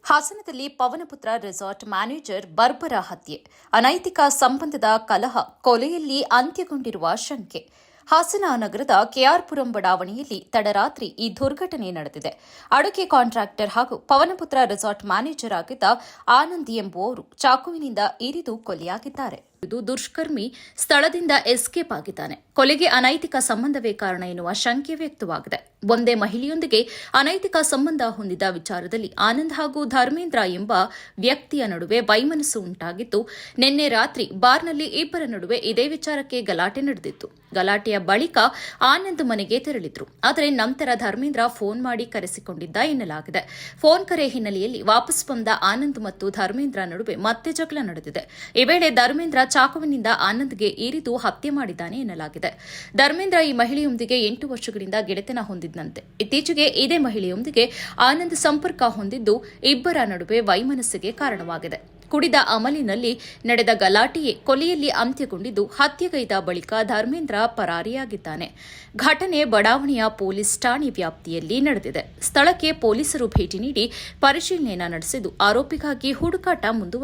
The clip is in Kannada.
ಹಾಸನದಲ್ಲಿ ಪವನಪುತ್ರ ರೆಸಾರ್ಟ್ ಮ್ಯಾನೇಜರ್ ಬರ್ಬರ ಹತ್ಯೆ, ಅನೈತಿಕ ಸಂಬಂಧದ ಕಲಹ, ಕೊಲೆಯಲ್ಲಿ ಅಂತ್ಯಗೊಂಡಿರುವ ಶಂಕೆ. ಹಾಸನ ನಗರದ ಕೆಆರ್ಪುರಂ ಬಡಾವಣೆಯಲ್ಲಿ ತಡರಾತ್ರಿ ಈ ದುರ್ಘಟನೆ ನಡೆದಿದೆ. ಅಡುಗೆ ಕಾಂಟ್ರಾಕ್ಟರ್ ಹಾಗೂ ಪವನಪುತ್ರ ರೆಸಾರ್ಟ್ ಮ್ಯಾನೇಜರ್ ಆಗಿದ್ದ ಆನಂದ್ ಎಂಬುವವರು ಚಾಕುವಿನಿಂದ ಇರಿದು ಕೊಲೆಯಾಗಿದ್ದಾರೆ. ದುಷ್ಕರ್ಮಿ ಸ್ಥಳದಿಂದ ಎಸ್ಕೇಪ್ ಆಗಿದ್ದಾನೆ. ಕೊಲೆಗೆ ಅನೈತಿಕ ಸಂಬಂಧವೇ ಕಾರಣ ಎನ್ನುವ ಶಂಕೆ ವ್ಯಕ್ತವಾಗಿದೆ. ಒಂದೇ ಮಹಿಳೆಯೊಂದಿಗೆ ಅನೈತಿಕ ಸಂಬಂಧ ಹೊಂದಿದ ವಿಚಾರದಲ್ಲಿ ಆನಂದ್ ಹಾಗೂ ಧರ್ಮೇಂದ್ರ ಎಂಬ ವ್ಯಕ್ತಿಯ ನಡುವೆ ವೈಮನಸ್ಸು ಉಂಟಾಗಿದ್ದು, ನಿನ್ನೆ ರಾತ್ರಿ ಬಾರ್ನಲ್ಲಿ ಇಬ್ಬರ ನಡುವೆ ಇದೇ ವಿಚಾರಕ್ಕೆ ಗಲಾಟೆ ನಡೆದಿತ್ತು. ಗಲಾಟೆಯ ಬಳಿಕ ಆನಂದ್ ಮನೆಗೆ ತೆರಳಿದ್ರು. ಆದರೆ ನಂತರ ಧರ್ಮೇಂದ್ರ ಫೋನ್ ಮಾಡಿ ಕರೆಸಿಕೊಂಡಿದ್ದ ಎನ್ನಲಾಗಿದೆ. ಫೋನ್ ಕರೆ ಹಿನ್ನೆಲೆಯಲ್ಲಿ ವಾಪಸ್ ಬಂದ ಆನಂದ್ ಮತ್ತು ಧರ್ಮೇಂದ್ರ ನಡುವೆ ಮತ್ತೆ ಜಗಳ ನಡೆದಿದೆ. ಈ ವೇಳೆ ಧರ್ಮೇಂದ್ರ ಚಾಕುವಿನಿಂದ ಆನಂದ್ಗೆ ಇರಿದು ಹತ್ಯೆ ಮಾಡಿದ್ದಾನೆ ಎನ್ನಲಾಗಿದೆ. ಧರ್ಮೇಂದ್ರ ಈ ಮಹಿಳೆಯೊಂದಿಗೆ 8 ವರ್ಷಗಳಿಂದ ಗೆಳೆತನ ಹೊಂದಿದ್ದಂತೆ. ಇತ್ತೀಚೆಗೆ ಇದೇ ಮಹಿಳೆಯೊಂದಿಗೆ ಆನಂದ್ ಸಂಪರ್ಕ ಹೊಂದಿದ್ದು, ಇಬ್ಬರ ನಡುವೆ ವೈಮನಸ್ಸಿಗೆ ಕಾರಣವಾಗಿದೆ. ಕುಡಿದ ಅಮಲಿನಲ್ಲಿ ನಡೆದ ಗಲಾಟೆಯೇ ಕೊಲೆಯಲ್ಲಿ ಅಂತ್ಯಗೊಂಡಿದ್ದು, ಹತ್ಯೆಗೈದ ಬಳಿಕ ಧರ್ಮೇಂದ್ರ ಪರಾರಿಯಾಗಿದ್ದಾನೆ. ಘಟನೆ ಬಡಾವಣೆಯ ಪೊಲೀಸ್ ಠಾಣೆ ವ್ಯಾಪ್ತಿಯಲ್ಲಿ ನಡೆದಿದೆ. ಸ್ಥಳಕ್ಕೆ ಪೊಲೀಸರು ಭೇಟಿ ನೀಡಿ ಪರಿಶೀಲನೆ ನಡೆಸಿದ್ದು, ಆರೋಪಿಗಾಗಿ ಹುಡುಕಾಟ ಮುಂದುವರೆದಿದೆ.